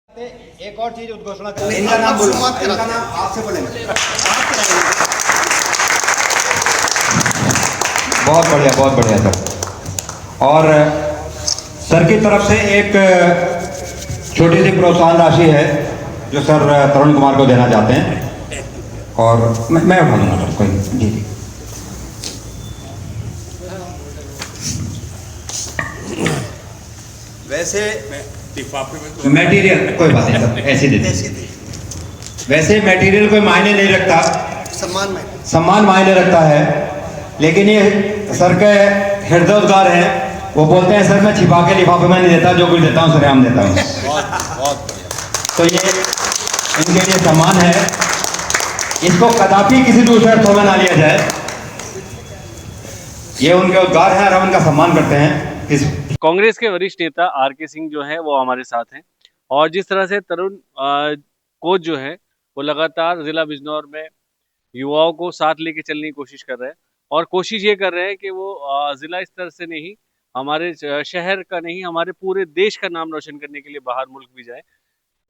एक और चीज उद्घोषणा कर इनका नाम बोलो, इनका नाम आपसे बोलेंगे। बहुत बढ़िया सर। और सर की तरफ से एक छोटी सी प्रोत्साहन राशि है जो सर तरुण कुमार को देना चाहते हैं, और मैं उठा लूँगा सर, कोई जी जी। वैसे मटेरियल कोई बात नहीं सर, ऐसे दे दें। वैसे मटेरियल कोई मायने नहीं रखता, सम्मान मायने रखता है, लेकिन ये सर के हृदयोद्गार है। वो बोलते हैं सर मैं छिपा के लिफाफे में नहीं देता, जो कुछ देता हूँ सरेआम देता हूँ। बहुत तो ये इनके लिए सम्मान है, इसको कदापि किसी दूसरे अर्थों में ना लिया जाए। ये उनके उद्गार हैं और हम उनका सम्मान करते हैं। इस कांग्रेस के वरिष्ठ नेता आर.के. सिंह जो है वो हमारे साथ हैं, और जिस तरह से तरुण कोच जो है वो लगातार जिला बिजनौर में युवाओं को साथ लेके चलने की कोशिश कर रहे हैं, और कोशिश ये कर रहे हैं कि वो जिला स्तर से नहीं, हमारे शहर का नहीं, हमारे पूरे देश का नाम रोशन करने के लिए बाहर मुल्क भी जाए।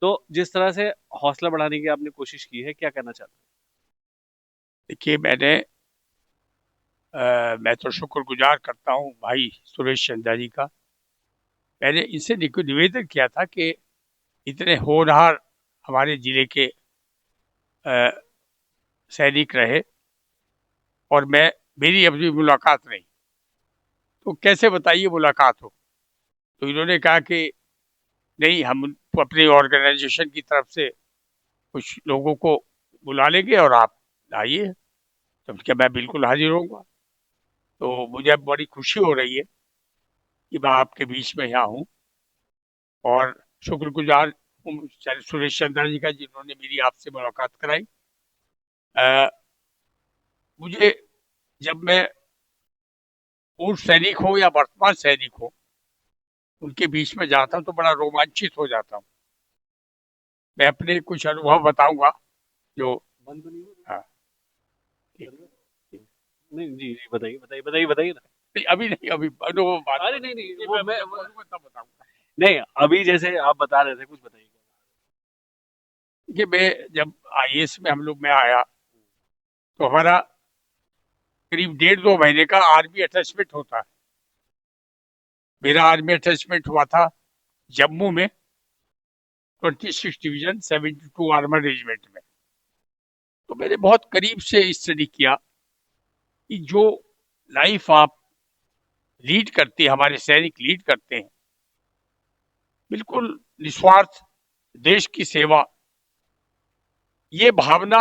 तो जिस तरह से हौसला बढ़ाने की आपने कोशिश की है, क्या कहना चाहते हैं? देखिए, मैं तो शुक्रगुजार करता हूँ भाई सुरेश चंदा जी का। मैंने इनसे निवेदन किया था कि इतने होनहार हमारे जिले के सैनिक रहे और मेरी अभी मुलाकात नहीं, तो कैसे बताइए मुलाकात हो। तो इन्होंने कहा कि नहीं, हम अपने ऑर्गेनाइजेशन की तरफ से कुछ लोगों को बुला लेंगे और आप आइए। तो क्या मैं बिल्कुल हाजिर होऊंगा। तो मुझे बड़ी खुशी हो रही है कि मैं आपके बीच में यहाँ हूँ, और शुक्रगुजार हूँ सुरेश चंद्रा जी का जिन्होंने मेरी आपसे मुलाकात कराई। मुझे, जब मैं पूर्व सैनिक हो या वर्तमान सैनिक हो, उनके बीच में जाता हूँ तो बड़ा रोमांचित हो जाता हूँ। मैं अपने कुछ अनुभव बताऊंगा जो हाँ नहीं जी जी, बताइए बताइए बताइए बताइए ना। नहीं, अभी नहीं, अभी अनुभव बात अरे नहीं, वो मैं तब बताऊंगा। नहीं, अभी जैसे आप बता रहे थे कुछ बताइए। कि मैं जब आईएएस में हम लोग में आया तो हमारा करीब 1.5-2 महीने का आर्मी अटैचमेंट होता है। मेरा आर्मी अटैचमेंट हुआ था जम्मू में 26 डिवीजन 72 आर्मर रेजिमेंट में। तो मैंने बहुत करीब से स्टडी किया कि जो लाइफ आप लीड करते हैं, हमारे सैनिक लीड करते हैं, बिल्कुल निस्वार्थ देश की सेवा, ये भावना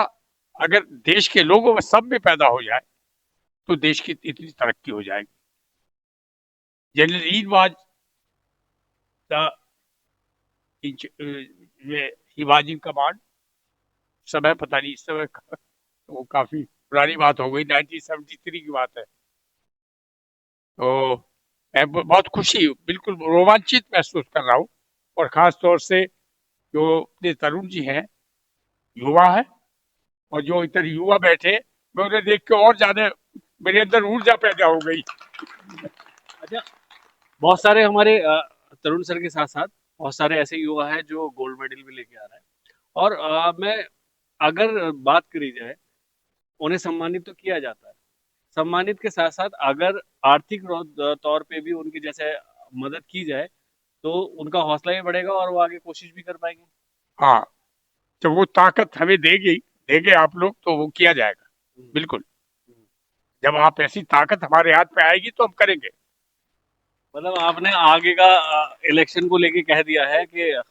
अगर देश के लोगों में सब में पैदा हो जाए तो देश की इतनी तरक्की हो जाएगी। General read was the he was in command. समय पता नहीं, इस समय वो काफी पुरानी बात हो गई, 1973 की बात है। तो मैं बहुत खुशी, बिल्कुल रोमांचित महसूस कर रहा हूँ। और खास तौर से जो अपने तरुण जी हैं, युवा है, और जो इधर युवा बैठे, मैं उन्हें देख के और ज्यादा मेरे अंदर ऊर्जा पैदा हो गई। अच्छा, बहुत सारे हमारे तरुण सर के साथ साथ बहुत सारे ऐसे युवा हैं जो गोल्ड मेडल भी लेके आ रहे हैं, और मैं अगर बात करी जाए, उन्हें सम्मानित तो किया जाता है, सम्मानित के साथ साथ अगर आर्थिक तौर पे भी उनकी जैसे मदद की जाए तो उनका हौसला भी बढ़ेगा और वो आगे कोशिश भी कर पाएंगे। हाँ, जब वो ताकत हमें देंगे आप लोग, तो वो किया जाएगा बिल्कुल। जब आप ऐसी ताकत हमारे हाथ में आएगी तो हम करेंगे। मतलब आपने आगे का इलेक्शन को लेके कह दिया है कि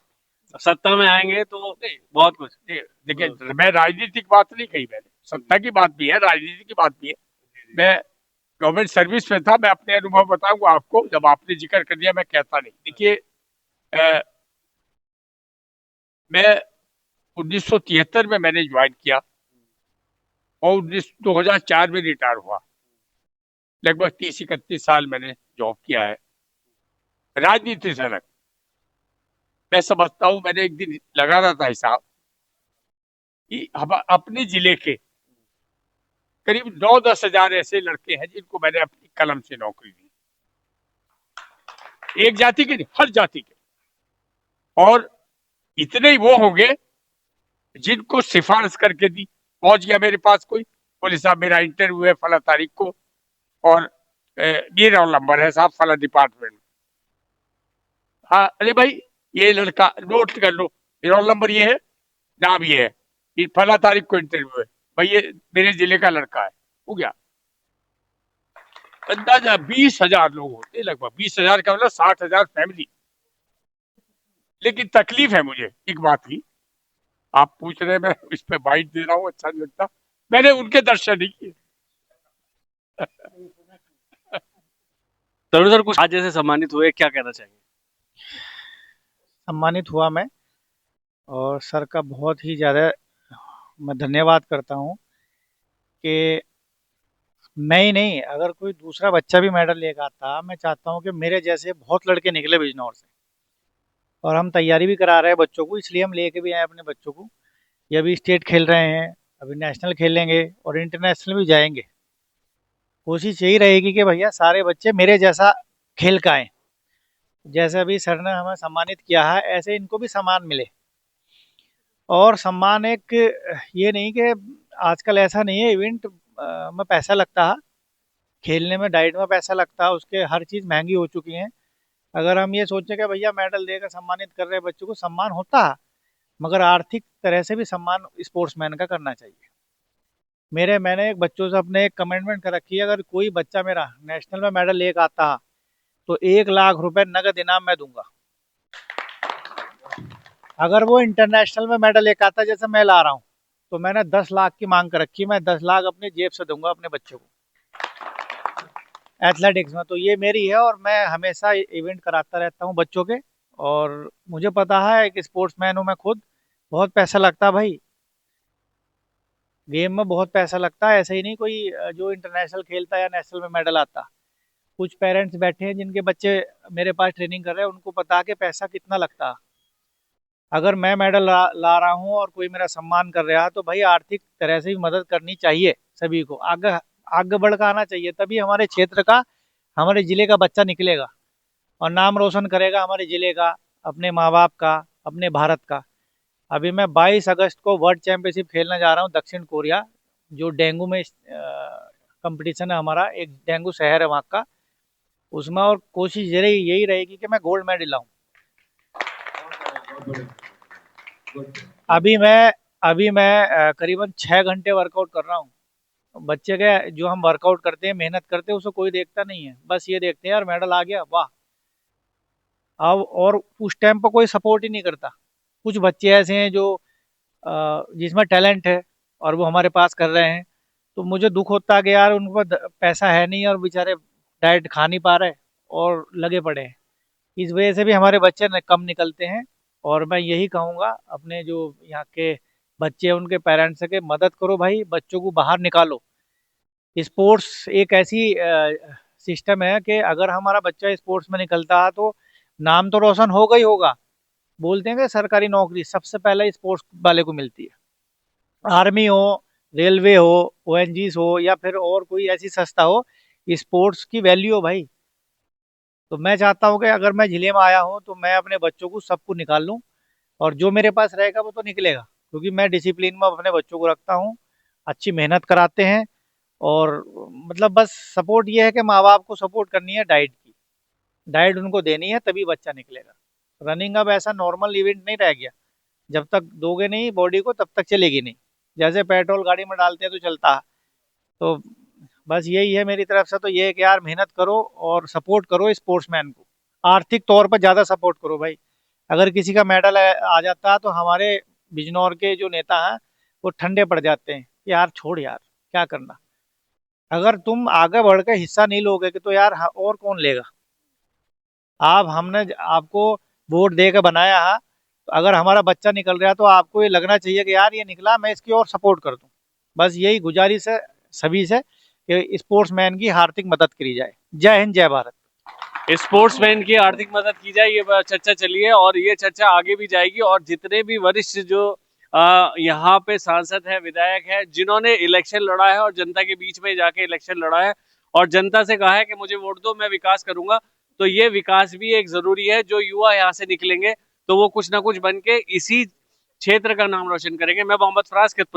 सत्ता में आएंगे तो बहुत कुछ। देखिए, मैं राजनीतिक बात नहीं कही, मैंने सत्ता की बात भी है, राजनीति की बात भी है। मैं गवर्नमेंट सर्विस में था, मैं अपने अनुभव बताऊंगा आपको। जब आपने जिक्र कर दिया, मैं कहता नहीं। देखिए, मैं 1973 में मैंने ज्वाइन किया और 2004 में रिटायर हुआ। लगभग 30-31 साल मैंने जॉब किया है राजनीति से अलग। मैं समझता हूं, मैंने एक दिन लगा रहा था हिसाब कि हम अपने जिले के करीब 9-10 हजार ऐसे लड़के हैं जिनको मैंने अपनी कलम से नौकरी दी, एक जाति के नहीं, हर जाति के। और इतने ही वो होंगे जिनको सिफारिश करके दी, पहुंच गया मेरे पास कोई, बोले साहब मेरा इंटरव्यू है फला तारीख को और ये रोल नंबर है साहब फला डिपार्टमेंट में। हाँ, अरे भाई ये लड़का नोट कर लो, रोल नंबर ये है, नाम ये है, ये फला तारीख को इंटरव्यू है, भाई ये मेरे जिले का लड़का है, हो गया। अंदाजा 20,000 लोग होते, लगभग 20,000 का मतलब 60,000 फैमिली। लेकिन तकलीफ है मुझे एक बात की, आप पूछ रहे हैं मैं इस पे बाइट दे रहा हूँ, अच्छा नहीं लगता, मैंने उनके दर्शन नहीं किए। तरुण सर, कुछ आज जैसे सम्मानित हुए, क्या कहना चाहेंगे? सम्मानित हुआ मैं, और सर का बहुत ही ज़्यादा मैं धन्यवाद करता हूँ कि मैं ही नहीं, अगर कोई दूसरा बच्चा भी मेडल लेकर आता, मैं चाहता हूँ कि मेरे जैसे बहुत लड़के निकले बिजनौर से। और हम तैयारी भी करा रहे हैं बच्चों को, इसलिए हम लेके भी आए अपने बच्चों को। ये अभी स्टेट खेल रहे हैं, अभी नेशनल खेलेंगे और इंटरनेशनल भी जाएंगे। कोशिश यही रहेगी कि भैया सारे बच्चे मेरे जैसा खेल का आएँ। जैसे अभी सर ने हमें सम्मानित किया है, ऐसे इनको भी सम्मान मिले। और सम्मान एक ये नहीं कि आजकल ऐसा नहीं है इवेंट में पैसा लगता है, खेलने में डाइट में पैसा लगता है, उसके हर चीज़ महंगी हो चुकी हैं। अगर हम ये सोचें कि भैया मेडल देकर सम्मानित कर रहे हैं बच्चों को, सम्मान होता है, मगर आर्थिक तरह से भी सम्मान स्पोर्ट्समैन का करना चाहिए। मैंने एक बच्चों से अपने एक कमिटमेंट कर रखी है, अगर कोई बच्चा मेरा नेशनल में मेडल लेकर आता है तो 1,00,000 रुपए नगद इनाम मैं दूंगा। अगर वो इंटरनेशनल में मेडल लेकर आता है जैसे मैं ला रहा हूँ, तो मैंने 10 लाख की मांग कर रखी है, मैं 10 लाख अपनी जेब से दूंगा अपने बच्चों को एथलेटिक्स में। तो ये मेरी है, और मैं हमेशा इवेंट कराता रहता हूँ बच्चों के। और मुझे पता है, एक स्पोर्ट्समैन हूँ मैं खुद, बहुत पैसा लगता है भाई, गेम में बहुत पैसा लगता है। ऐसे ही नहीं कोई जो इंटरनेशनल खेलता है या नेशनल में मेडल आता। कुछ पेरेंट्स बैठे हैं जिनके बच्चे मेरे पास ट्रेनिंग कर रहे हैं, उनको पता कि पैसा कितना लगता है। अगर मैं मेडल ला रहा हूँ और कोई मेरा सम्मान कर रहा है, तो भाई आर्थिक तरह से भी मदद करनी चाहिए, सभी को आगे आगे बढ़ कर आना चाहिए, तभी हमारे क्षेत्र का, हमारे ज़िले का बच्चा निकलेगा और नाम रोशन करेगा हमारे ज़िले का, अपने माँ बाप का, अपने भारत का। अभी मैं 22 अगस्त को वर्ल्ड चैंपियनशिप खेलने जा रहा हूँ दक्षिण कोरिया, जो डेंगू में कंपटीशन है हमारा, एक डेंगू शहर है वहाँ का, उसमें। और कोशिश यही रहेगी कि मैं गोल्ड मेडल लाऊं। अभी मैं करीबन 6 घंटे वर्कआउट कर रहा हूँ। बच्चे के जो हम वर्कआउट करते हैं, मेहनत करते हैं, उसको कोई देखता नहीं है, बस ये देखते हैं यार मेडल आ गया, वाह। अब और उस टाइम पर कोई सपोर्ट ही नहीं करता। कुछ बच्चे ऐसे हैं जो जिसमें टैलेंट है और वो हमारे पास कर रहे हैं, तो मुझे दुख होता है कि यार उनके पास पैसा है नहीं और बेचारे डाइट खा नहीं पा रहे और लगे पड़े हैं। इस वजह से भी हमारे बच्चे कम निकलते हैं। और मैं यही कहूँगा अपने जो यहाँ के बच्चे हैं उनके पेरेंट्स से कि मदद करो भाई, बच्चों को बाहर निकालो। स्पोर्ट्स एक ऐसी सिस्टम है कि अगर हमारा बच्चा स्पोर्ट्स में निकलता है तो नाम तो रोशन होगा ही होगा। बोलते हैं कि सरकारी नौकरी सबसे पहले स्पोर्ट्स वाले को मिलती है। आर्मी हो, रेलवे हो, ओएनजीस हो, या फिर और कोई ऐसी संस्था हो, स्पोर्ट्स की वैल्यू हो भाई। तो मैं चाहता हूँ कि अगर मैं जिले में आया हूँ तो मैं अपने बच्चों को सबको निकाल लूँ, और जो मेरे पास रहेगा वो तो निकलेगा, क्योंकि मैं डिसिप्लिन में अपने बच्चों को रखता हूँ, अच्छी मेहनत कराते हैं। और मतलब बस सपोर्ट ये है कि माँ बाप को सपोर्ट करनी है, डाइट की डाइट उनको देनी है, तभी बच्चा निकलेगा। रनिंग अब ऐसा नॉर्मल इवेंट नहीं रह गया, जब तक दोगे नहीं बॉडी को तब तक चलेगी नहीं। जैसे पेट्रोल गाड़ी में डालते हैं तो चलता है। तो बस यही है मेरी तरफ से, तो ये है कि यार मेहनत करो और सपोर्ट करो स्पोर्ट्समैन को, आर्थिक तौर पर ज़्यादा सपोर्ट करो भाई। अगर किसी का मेडल आ जाता है तो हमारे बिजनौर के जो नेता हैं वो ठंडे पड़ जाते हैं कि यार छोड़ यार, क्या करना। अगर तुम आगे बढ़ के हिस्सा नहीं लोगे कि तो यार और कौन लेगा। हमने आपको वोट दे के बनाया है, तो अगर हमारा बच्चा निकल रहा है तो आपको ये लगना चाहिए कि यार ये निकला, मैं इसकी और सपोर्ट कर दूं। बस यही गुजारिश है सभी से कि स्पोर्ट्समैन की आर्थिक मदद करी जाए। जय हिंद, जय भारत। स्पोर्ट्समैन की आर्थिक मदद की जाए, ये चर्चा चली है और ये चर्चा आगे भी जाएगी। और जितने भी वरिष्ठ जो यहाँ पे सांसद है, विधायक है, जिन्होंने इलेक्शन लड़ा है और जनता के बीच में जाके इलेक्शन लड़ा है और जनता से कहा है कि मुझे वोट दो, मैं विकास करूंगा, तो ये विकास भी एक जरूरी है। जो युवा यहाँ से निकलेंगे तो वो कुछ ना कुछ बन के इसी क्षेत्र का नाम रोशन करेंगे। मैं मोहम्मद फराज किरतपुर।